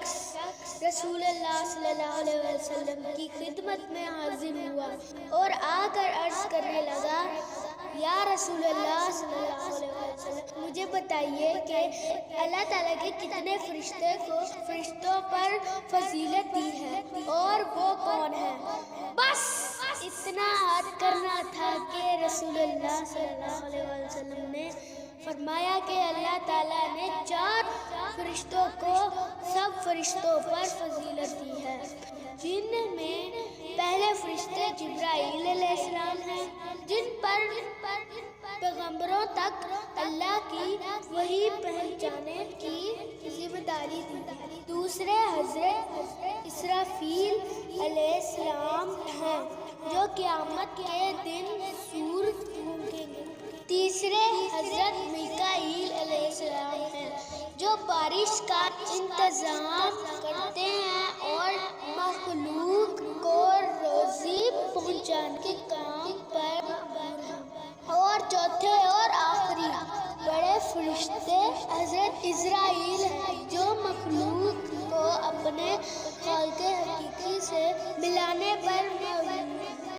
شخص رسول اللہ صلی اللہ علیہ وسلم کی خدمت میں حاضر ہوا اور آ کر عرض کرنے لگا، یا رسول اللہ صلی اللہ علیہ وسلم، مجھے بتائیے کہ اللہ تعالیٰ کے کتنے فرشتے کو فرشتوں پر فضیلت دی ہے اور وہ کون ہے؟ بس اتنا عرض کرنا تھا کہ رسول اللہ صلی اللہ علیہ وسلم نے فرمایا کہ اللہ تعالیٰ نے 4 فرشتوں کو سب فرشتوں پر فضیلت دی ہے، جن میں پہلے فرشتے جبرائیل علیہ السلام ہیں، جن پر پیغمبروں تک اللہ کی وحی پہنچانے کی ذمہ داری دی۔ دوسرے حضرت اسرافیل علیہ السلام ہیں جو قیامت کے دن سور پھونکیں گے۔ تیسرے حضرت میکائیل علیہ السلام ہیں جو بارش کا انتظام کرتے ہیں اور مخلوق کو روزی پہنچانے کے کام پر مأمور ہیں۔ اور چوتھے اور آخری بڑے فرشتے حضرت عزرائیل ہیں جو مخلوق کو اپنے خالق حقیقی سے ملانے پر